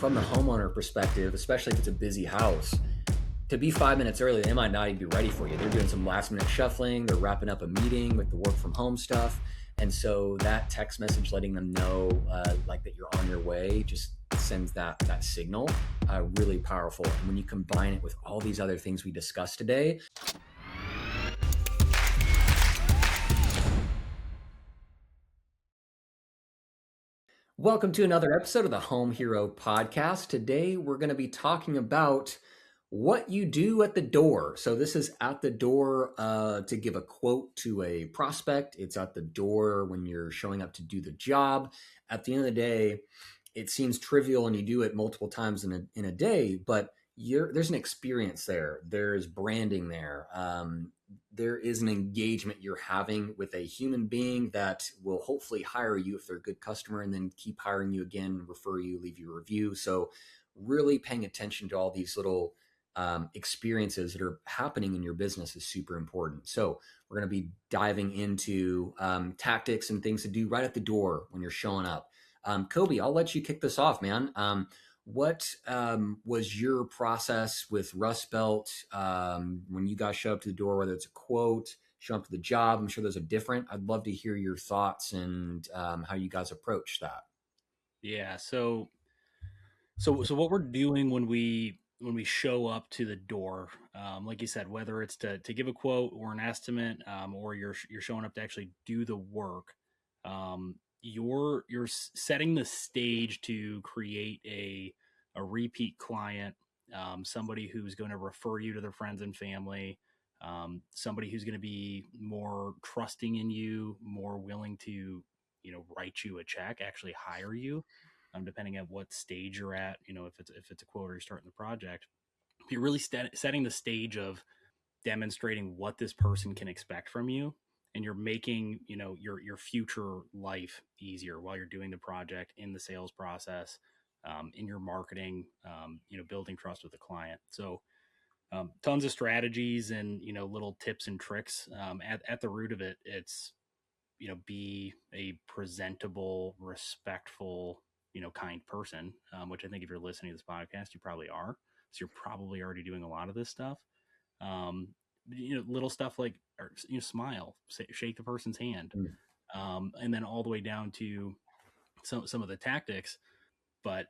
from the homeowner perspective, especially if it's a busy house, to be 5 minutes early, they might not even be ready for you. They're doing some last minute shuffling. They're wrapping up a meeting with the work from home stuff. And so that text message letting them know like that you're on your way just sends that signal, really powerful. And when you combine it with all these other things we discussed today, welcome to another episode of the Home Hero Podcast. Today, we're going to be talking about what you do at the door. So this is at the door to give a quote to a prospect. It's at the door when you're showing up to do the job. At the end of the day, it seems trivial and you do it multiple times in a day, but there's an experience there. There's branding there. There is an engagement you're having with a human being that will hopefully hire you if they're a good customer and then keep hiring you again, refer you, leave you a review. So really paying attention to all these little experiences that are happening in your business is super important. So we're going to be diving into tactics and things to do right at the door when you're showing up. Coby, I'll let you kick this off, man. What was your process with Rust Belt when you guys show up to the door, whether it's a quote, show up to the job? I'm sure there's a different. I'd love to hear your thoughts and how you guys approach that. Yeah. So what we're doing when we show up to the door, like you said, whether it's to give a quote or an estimate, or you're showing up to actually do the work, you're setting the stage to create a repeat client, somebody who's going to refer you to their friends and family, somebody who's going to be more trusting in you, more willing to write you a check, actually hire you, depending on what stage you're at. If it's a quote or you're starting the project, you're really setting the stage of demonstrating what this person can expect from you, and you're making your future life easier while you're doing the project, in the sales process, in your marketing, building trust with the client. So tons of strategies and little tips and tricks. At the root of it, it's be a presentable, respectful, kind person, which I think if you're listening to this podcast, you probably are. So you're probably already doing a lot of this stuff. Little stuff like, smile, shake the person's hand, and then all the way down to some of the tactics. But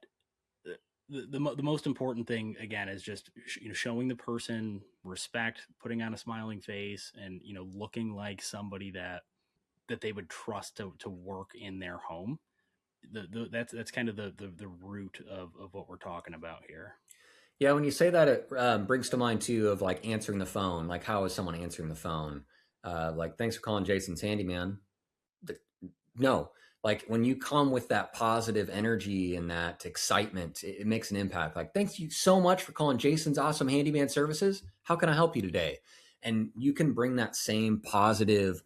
the most important thing, again, is just showing the person respect, putting on a smiling face, and looking like somebody that they would trust to work in their home. That's kind of the root of what we're talking about here. Yeah, when you say that, it brings to mind too of like answering the phone. Like, how is someone answering the phone? Like, thanks for calling Jason's Handyman. No, like when you come with that positive energy and that excitement, it makes an impact. Like, thanks you so much for calling Jason's Awesome Handyman Services. How can I help you today? And you can bring that same positive,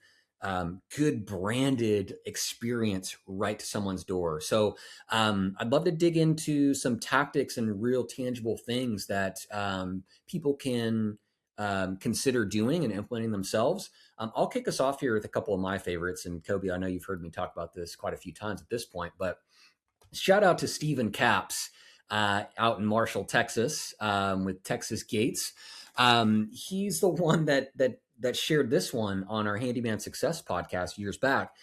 good branded experience right to someone's door. So I'd love to dig into some tactics and real tangible things that people can consider doing and implementing themselves. I'll kick us off here with a couple of my favorites. And Coby, I know you've heard me talk about this quite a few times at this point, but shout out to Stephen Capps out in Marshall, Texas, with Texas Gates. He's the one that shared this one on our Handyman Success podcast years back.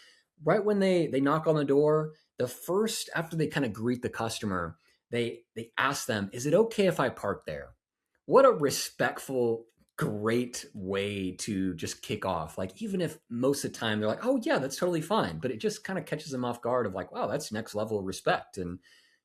Right when they knock on the door, the first, after they kind of greet the customer, they ask them, "Is it okay if I park there?" What a respectful, great way to just kick off. Like, even if most of the time they're like, "Oh yeah, that's totally fine," but it just kind of catches them off guard of like, wow, that's next level of respect. And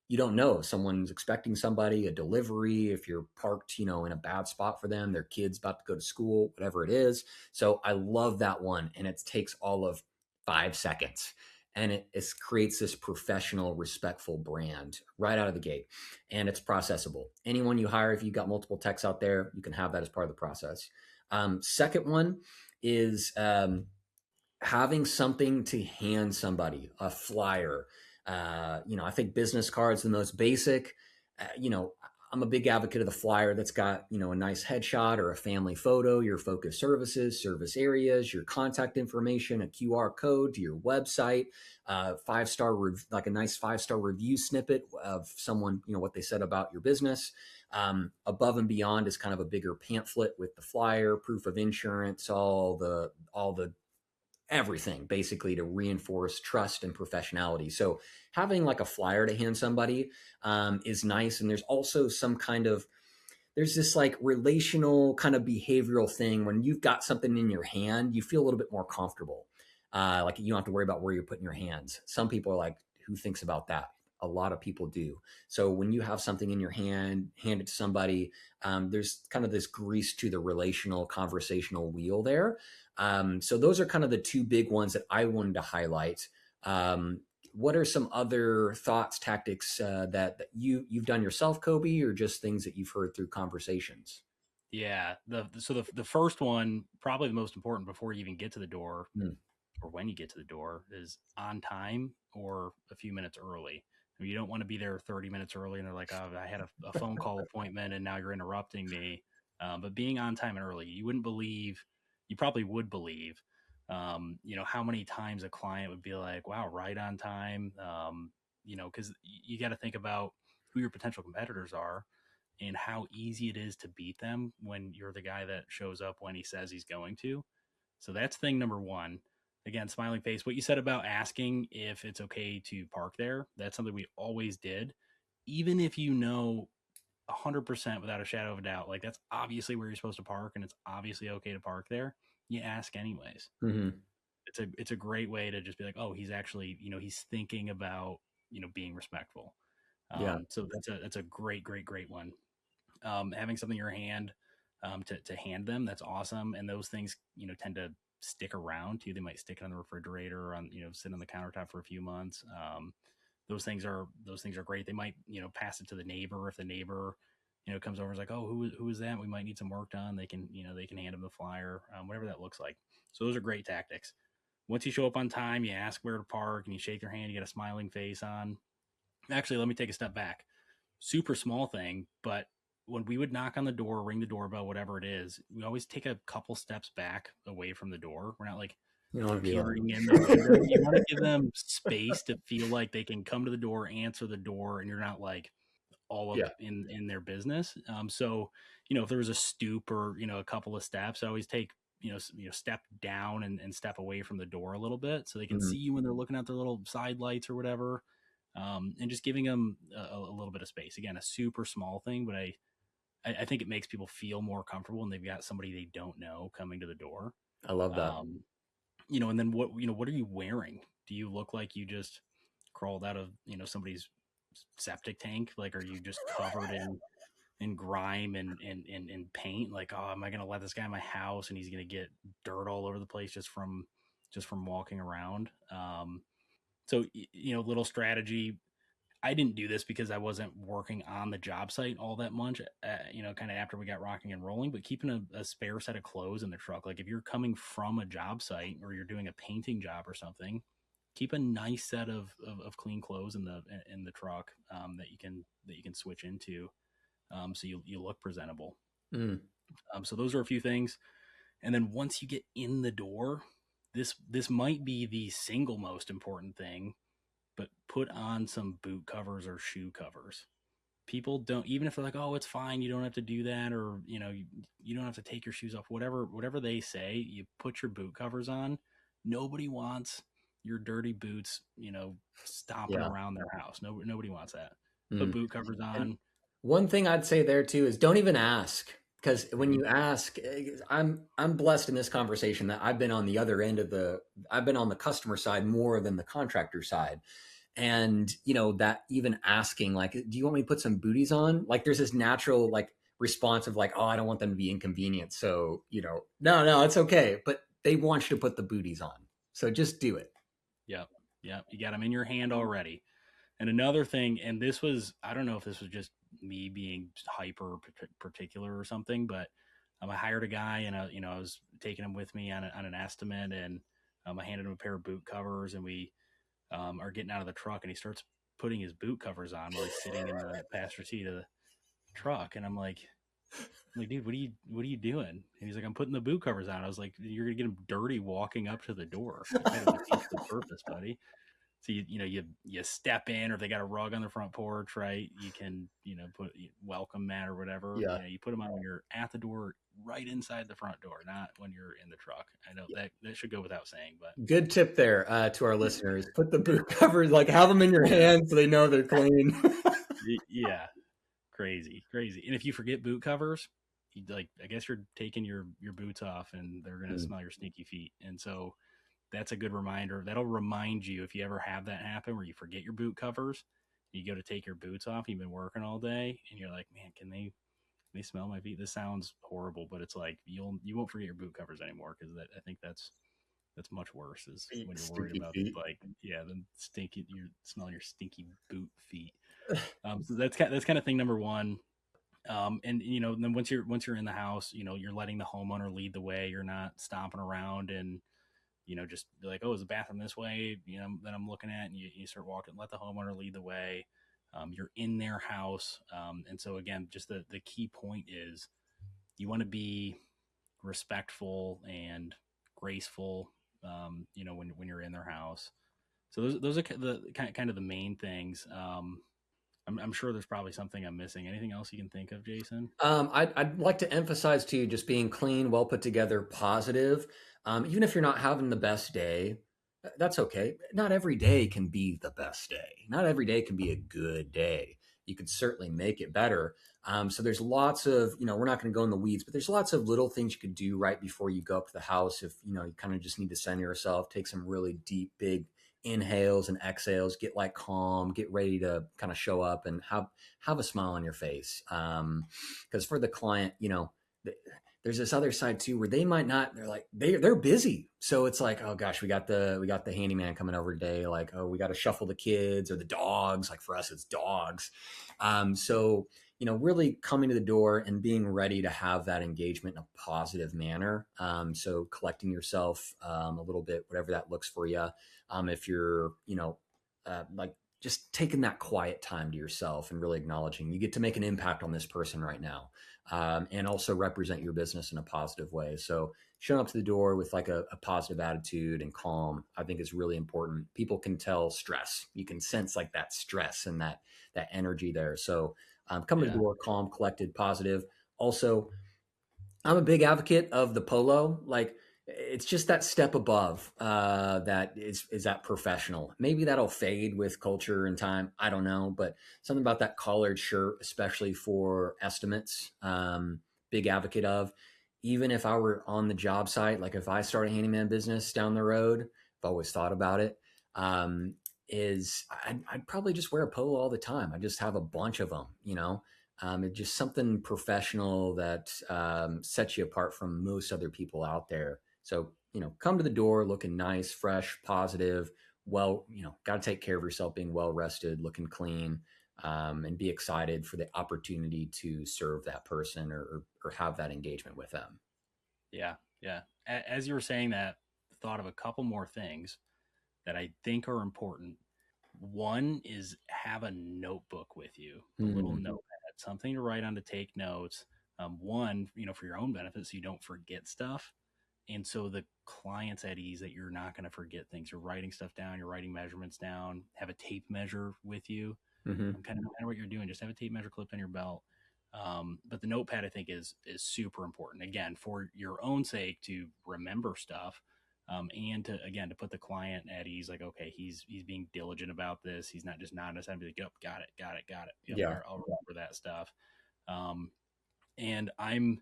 you don't know if someone's expecting somebody, a delivery, if you're parked, in a bad spot for them, their kid's about to go to school, whatever it is. So I love that one. And it takes all of 5 seconds. And it creates this professional, respectful brand right out of the gate. And it's processable. Anyone you hire, if you've got multiple techs out there, you can have that as part of the process. Second one is having something to hand somebody, a flyer. I think business cards, the most basic. I'm a big advocate of the flyer that's got, a nice headshot or a family photo, your focus services, service areas, your contact information, a QR code to your website, 5-star, like a nice 5-star review snippet of someone, what they said about your business. Above and beyond is kind of a bigger pamphlet with the flyer, proof of insurance, all the everything basically to reinforce trust and professionality. So having like a flyer to hand somebody is nice. And there's also there's this like relational kind of behavioral thing when you've got something in your hand, you feel a little bit more comfortable. Like you don't have to worry about where you're putting your hands. Some people are like, who thinks about that? A lot of people do. So when you have something in your hand it to somebody, there's kind of this grease to the relational conversational wheel there. So those are kind of the two big ones that I wanted to highlight. What are some other thoughts, tactics that you've done yourself, Kobe, or just things that you've heard through conversations? Yeah. The first one, probably the most important before you even get to the door, Hmm. or when you get to the door, is on time or a few minutes early. I mean, you don't want to be there 30 minutes early and they're like, oh, I had a phone call appointment and now you're interrupting me. But being on time and early, you probably would believe, how many times a client would be like, wow, right on time. Because you got to think about who your potential competitors are and how easy it is to beat them when you're the guy that shows up when he says he's going to. So that's thing number one. Again, smiling face. What you said about asking if it's okay to park there, that's something we always did. Even if 100% without a shadow of a doubt, like that's obviously where you're supposed to park and it's obviously okay to park there, you ask anyways. Mm-hmm. It's a great way to just be like, oh, he's actually, he's thinking about, being respectful. Yeah. So that's a great one. Having something in your hand to hand them, that's awesome. And those things, tend to stick around too. They might stick it on the refrigerator or sit on the countertop for a few months. Those things are great. They might, pass it to the neighbor if the neighbor, comes over and is like, oh, who is that? We might need some work done. They can hand them the flyer, whatever that looks like. So those are great tactics. Once you show up on time, you ask where to park and you shake their hand, you get a smiling face on. Actually, let me take a step back. Super small thing, but when we would knock on the door, ring the doorbell, whatever it is, we always take a couple steps back away from the door. We're not like You don't want to be like, peering in the window. You want to give them space to feel like they can come to the door, answer the door, and you're not like all up yeah. in their business. So if there was a stoop or a couple of steps, I always take step down and step away from the door a little bit so they can Mm-hmm. see you when they're looking at their little side lights or whatever. And just giving them a little bit of space. Again, a super small thing, but I think it makes people feel more comfortable and they've got somebody they don't know coming to the door. I love that. Um, and then what are you wearing? Do you look like you just crawled out of, somebody's septic tank? Like, are you just covered in grime and paint? Like, oh, am I going to let this guy in my house and he's going to get dirt all over the place just from walking around? So, little strategy. I didn't do this because I wasn't working on the job site all that much, kind of after we got rocking and rolling, but keeping a spare set of clothes in the truck. Like if you're coming from a job site or you're doing a painting job or something, keep a nice set of clean clothes in the truck that you can switch into, so you look presentable. Mm. So those are a few things. And then once you get in the door, this might be the single most important thing, but put on some boot covers or shoe covers. People don't, even if they're like, oh, it's fine, you don't have to do that, or you don't have to take your shoes off, whatever they say, you put your boot covers on. Nobody wants your dirty boots, stomping Yeah. around their house. Nobody wants that. Put Mm. boot covers And on. one thing I'd say there too is don't even ask, because when Mhm. you ask, I'm blessed in this conversation that I've been on the other end of I've been on the customer side more than the contractor side. And that even asking like, do you want me to put some booties on? Like there's this natural like response of like, oh, I don't want them to be inconvenienced. So, no, it's okay. But they want you to put the booties on. So just do it. Yep. Yep. You got them in your hand already. And another thing, and this was, I don't know if this was just me being hyper particular or something, but I hired a guy and I was taking him with me on an estimate, and I handed him a pair of boot covers, and we are getting out of the truck, and he starts putting his boot covers on while he's sitting in the passenger seat truck. And I'm like, dude, what are you doing? And he's like, I'm putting the boot covers on. I was like, you're gonna get them dirty walking up to the door. It kind of defeats the purpose, buddy. So you step in, or if they got a rug on the front porch, right? You can put welcome mat or whatever. Yeah. You put them on when you're at the door, right inside the front door, not when you're in the truck. I know that should go without saying, but Good tip there to our listeners. Put the boot covers, like have them in your hand so they know they're clean. yeah, crazy, crazy. And if you forget boot covers, I guess you're taking your boots off, and they're gonna smell your stinky feet. And so that's a good reminder. That'll remind you if you ever have that happen where you forget your boot covers, you go to take your boots off, you've been working all day, and you're like, man, can they smell my feet? This sounds horrible, but it's like you won't forget your boot covers anymore, because I think that's much worse, is when you're worried Stinky about feet. then stinky, you're smelling your stinky boot feet. So that's kind of thing number one. And then once you're in the house, you're letting the homeowner lead the way. You're not stomping around and just be like, oh, is the bathroom this way? That I'm looking at, and you start walking. Let the homeowner lead the way. You're in their house, and so again, just the key point is you want to be respectful and graceful. When you're in their house. So those are the kind of the main things. I'm sure there's probably something I'm missing. Anything else you can think of, Jason? I'd like to emphasize to you just being clean, well put together, positive. Even if you're not having the best day, that's okay. Not every day can be the best day. Not every day can be a good day. You could certainly make it better. So there's lots of, we're not going to go in the weeds, but there's lots of little things you could do right before you go up to the house. If, you kind of just need to center yourself, take some really deep, big inhales and exhales, get like calm, get ready to kind of show up and have a smile on your face. Because for the client, there's this other side too where they might not. They're like they're busy, so it's like, oh gosh, we got the handyman coming over today. Like, oh, we got to shuffle the kids or the dogs. Like for us, it's dogs. So really coming to the door and being ready to have that engagement in a positive manner. So collecting yourself a little bit, whatever that looks for you. If you're, like just taking that quiet time to yourself and really acknowledging you get to make an impact on this person right now, and also represent your business in a positive way. So showing up to the door with like a positive attitude and calm, I think is really important. People can tell stress. You can sense like that stress and that energy there. So coming to the Yeah, door, calm, collected, positive. Also, I'm a big advocate of the polo. Like it's just that step above that is that professional. Maybe that'll fade with culture and time. I don't know, but something about that collared shirt, especially for estimates, big advocate of. Even if I were on the job site, like if I start a handyman business down the road, I've always thought about it. I'd probably just wear a polo all the time. I just have a bunch of them. It's just something professional that sets you apart from most other people out there. So, come to the door looking nice, fresh, positive, well, got to take care of yourself, being well rested, looking clean, and be excited for the opportunity to serve that person or have that engagement with them. yeah, yeah. As you were saying that, thought of a couple more things that I think are important. One is have a notebook with you, a little Mm, notepad, something to write on to take notes. One, for your own benefit, so you don't forget stuff. And so the client's at ease that you're not going to forget things. You're writing stuff down, you're writing measurements down, have a tape measure with you. hmm Kind of no matter what you're doing, just have a tape measure clipped on your belt. But the notepad, I think, is super important. Again, for your own sake, to remember stuff, and to put the client at ease. Like, okay, he's being diligent about this. He's not just nodding his head and be like, "Yep, got it, got it, got it." Yep, Yeah. I'll remember that stuff. Um, and I'm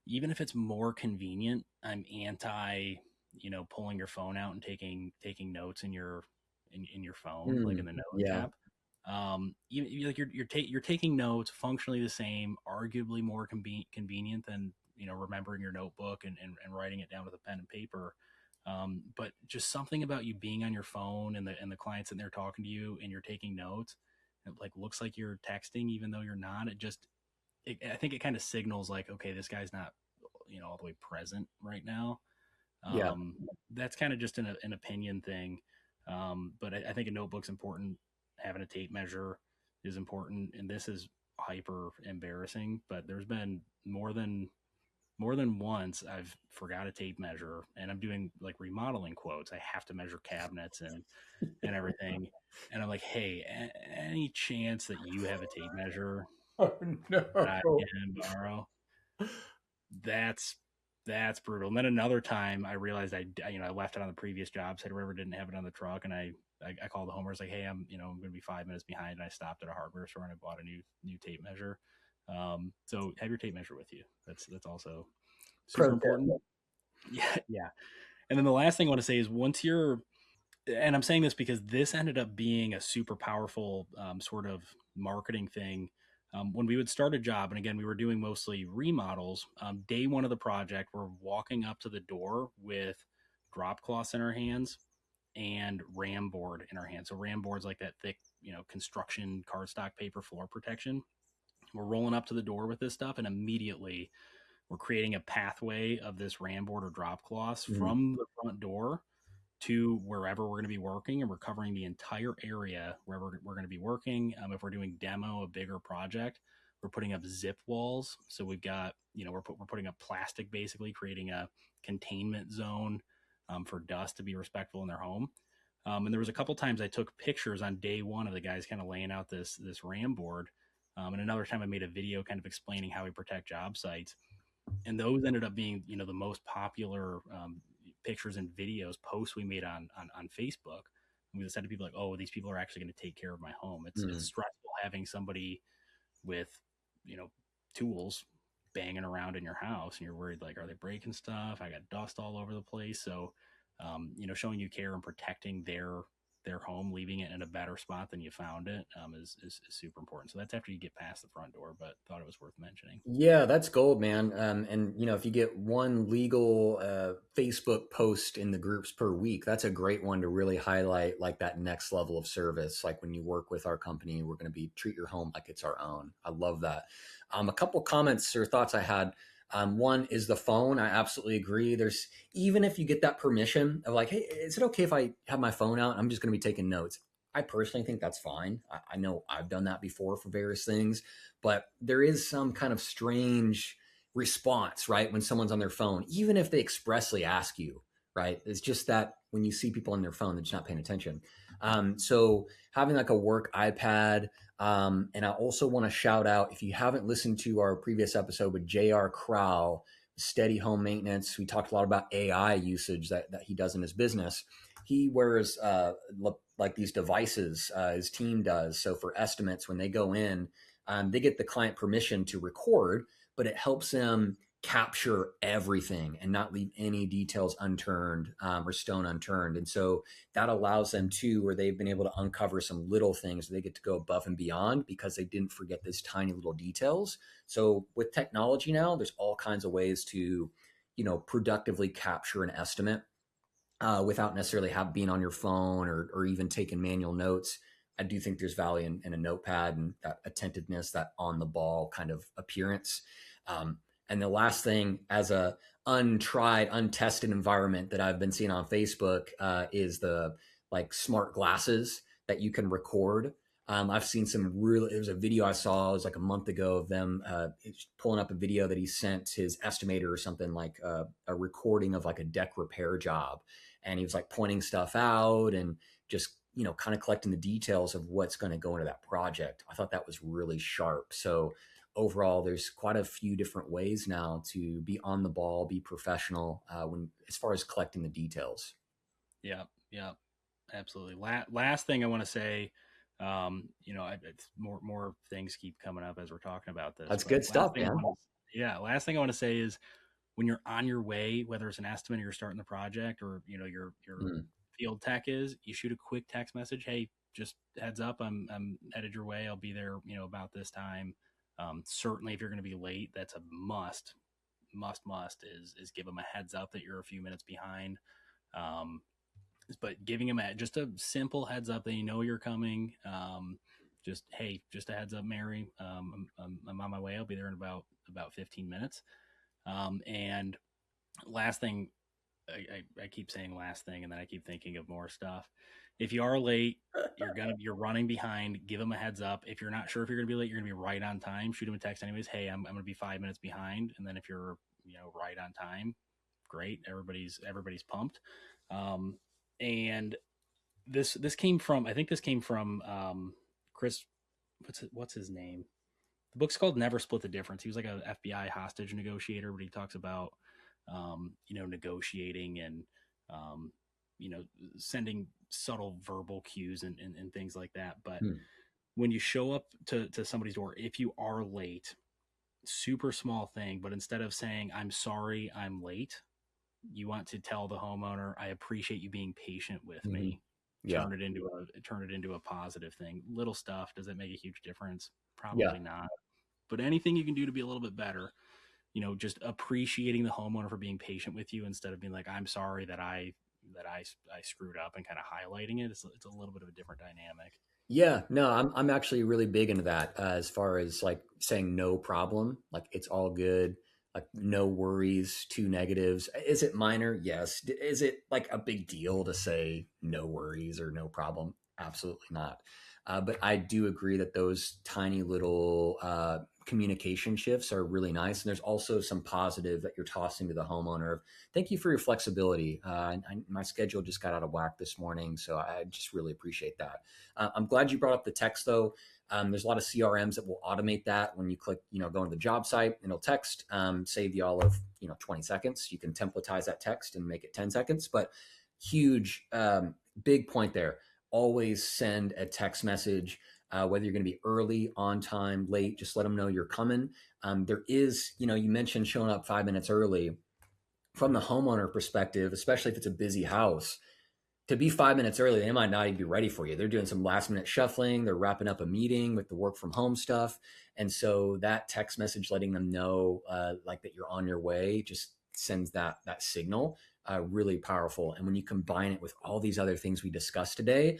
even if it's more convenient, I'm anti, pulling your phone out and taking notes in your phone, like in the notes Yeah. app. Like you're taking notes, functionally the same, arguably more convenient than remembering your notebook and writing it down with a pen and paper. But just something about you being on your phone and the client sitting there talking to you and you're taking notes, it like looks like you're texting even though you're not. I think it kind of signals like, okay, this guy's not, all the way present right now. Yeah. Um, that's kind of just an opinion thing. But I think a notebook's important. Having a tape measure is important. And this is hyper embarrassing, but there's been more than once I've forgot a tape measure, and I'm doing like remodeling quotes. I have to measure cabinets and everything. And I'm like, hey, any chance that you have a tape measure Oh that I no. can borrow? That's that's brutal. And then another time I realized I left it on the previous job, said whoever didn't have it on the truck, and I called the homeowners like, hey, I'm going to be 5 minutes behind, and I stopped at a hardware store and I bought a new tape measure. So have your tape measure with you. That's also super Pro tip. important. Yeah, yeah. And then the last thing I want to say is once you're, and I'm saying this because this ended up being a super powerful sort of marketing thing. When we would start a job, and again, we were doing mostly remodels, day one of the project, we're walking up to the door with drop cloths in our hands and ram board in our hands. So ram board's like that thick, construction cardstock paper floor protection. We're rolling up to the door with this stuff, and immediately we're creating a pathway of this ram board or drop cloths Mm. from the front door to wherever we're going to be working, and we're covering the entire area wherever we're going to be working. If we're doing demo, a bigger project, we're putting up zip walls. So we've got, we're putting up plastic, basically creating a containment zone for dust to be respectful in their home. And there was a couple times I took pictures on day one of the guys kind of laying out this RAM board. And another time I made a video kind of explaining how we protect job sites. And those ended up being, the most popular pictures and videos posts we made on Facebook. And we said to people like, oh, these people are actually going to take care of my home. It's Mm. stressful having somebody with, you know, tools banging around in your house, and you're worried like, are they breaking stuff? I got dust all over the place. So, showing you care and protecting their home, leaving it in a better spot than you found it, is super important. So that's after you get past the front door, but thought it was worth mentioning. Yeah, that's gold, man. And if you get one legal Facebook post in the groups per week, that's a great one to really highlight like that next level of service. Like when you work with our company, we're going to be treat your home like it's our own. I love that. A couple comments or thoughts I had. One is the phone. I absolutely agree. There's even if you get that permission of like, hey, is it okay if I have my phone out? I'm just going to be taking notes. I personally think that's fine. I know I've done that before for various things, but there is some kind of strange response, right? When someone's on their phone, even if they expressly ask you, right? It's just that when you see people on their phone, they're just not paying attention. So having like a work iPad, and I also want to shout out if you haven't listened to our previous episode with JR Crow, Steady Home Maintenance. We talked a lot about AI usage that he does in his business. He wears like these devices, his team does. So for estimates, when they go in, they get the client permission to record, but it helps them capture everything and not leave any details unturned or stone unturned. And so that allows them to, where they've been able to uncover some little things. They get to go above and beyond because they didn't forget these tiny little details. So with technology now, there's all kinds of ways to, productively capture an estimate without necessarily being on your phone or even taking manual notes. I do think there's value in a notepad and that attentiveness, that on the ball kind of appearance. And the last thing, as a untried, untested environment that I've been seeing on Facebook, is the like smart glasses that you can record. I've seen some really. There was a video I saw. It was like a month ago of them pulling up a video that he sent his estimator or something, like a recording of like a deck repair job, and he was like pointing stuff out and just kind of collecting the details of what's going to go into that project. I thought that was really sharp. So overall, there's quite a few different ways now to be on the ball, be professional when as far as collecting the details. Yeah, yeah, absolutely. Last thing I want to say, it's more things keep coming up as we're talking about this, That's but good stuff, man. last thing I want to say is when you're on your way, whether it's an estimate or you're starting the project, or your Mm. field tech is, you shoot a quick text message. Hey, just heads up, I'm headed your way. I'll be there, about this time. Certainly, if you're going to be late, that's a must is give them a heads up that you're a few minutes behind. Um, but giving them just a simple heads up that you're coming. Just hey, just a heads up, Mary. I'm on my way. I'll be there in about 15 minutes. And last thing, I keep saying last thing, and then I keep thinking of more stuff. if you are late, you're running behind, give them a heads up. If you're not sure if you're gonna be late, you're gonna be right on time. Shoot them a text anyways. Hey, I'm gonna be 5 minutes behind. And then if you're right on time, great. Everybody's pumped. And this came from, I think this came from Chris. What's his name? The book's called Never Split the Difference. He was like a FBI hostage negotiator, but he talks about negotiating and um, sending subtle verbal cues and things like that. But Hmm. when you show up to somebody's door, if you are late, super small thing, but instead of saying I'm sorry I'm late, you want to tell the homeowner, I appreciate you being patient with Mm-hmm. me. Yeah. Turn it into a positive thing. Little stuff. Does it make a huge difference? Yeah. Probably not. But anything you can do to be a little bit better, just appreciating the homeowner for being patient with you instead of being like, I'm sorry that I screwed up, and kind of highlighting it. It's a little bit of a different dynamic. Yeah, no, I'm actually really big into that as far as like saying no problem, like it's all good, like no worries, two negatives. Is it minor? Yes. Is it like a big deal to say no worries or no problem? Absolutely not. But I do agree that those tiny little communication shifts are really nice. And there's also some positive that you're tossing to the homeowner of thank you for your flexibility. My schedule just got out of whack this morning, so I just really appreciate that. I'm glad you brought up the text though. There's a lot of CRMs that will automate that when you click, go into the job site and it'll text, save you all of, 20 seconds. You can templatize that text and make it 10 seconds, but huge, big point there. Always send a text message, whether you're going to be early, on time, late, just let them know you're coming. There is, you mentioned showing up 5 minutes early from the homeowner perspective, especially if it's a busy house to be 5 minutes early, they might not even be ready for you. They're doing some last minute shuffling. They're wrapping up a meeting with the work from home stuff. And so that text message letting them know like that you're on your way just sends that signal really powerful. And when you combine it with all these other things we discussed today,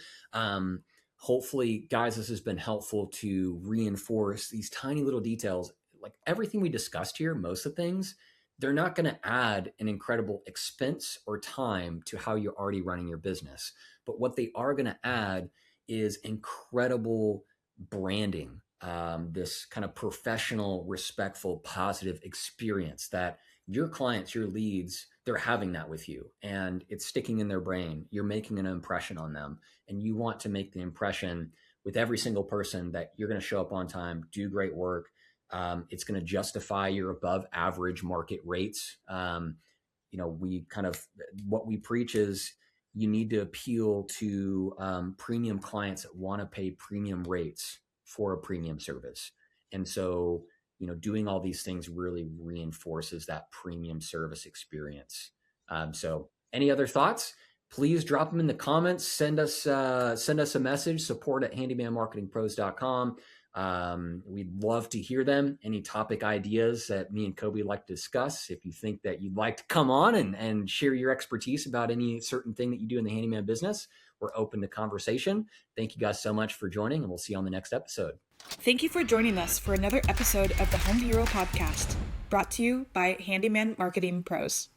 hopefully, guys, this has been helpful to reinforce these tiny little details. Like everything we discussed here, most of the things, they're not going to add an incredible expense or time to how you're already running your business. But what they are going to add is incredible branding, this kind of professional, respectful, positive experience that your clients, your leads, they're having that with you and it's sticking in their brain. You're making an impression on them and you want to make the impression with every single person that you're going to show up on time, do great work, it's going to justify your above average market rates. We kind of what we preach is you need to appeal to premium clients that want to pay premium rates for a premium service. And so, doing all these things really reinforces that premium service experience. So, any other thoughts? Please drop them in the comments. Send us a message. Support at handymanmarketingpros.com. We'd love to hear them. Any topic ideas that me and Kobe would like to discuss. If you think that you'd like to come on and share your expertise about any certain thing that you do in the handyman business, we're open to conversation. Thank you guys so much for joining, and we'll see you on the next episode. Thank you for joining us for another episode of the Home Hero Podcast, brought to you by Handyman Marketing Pros.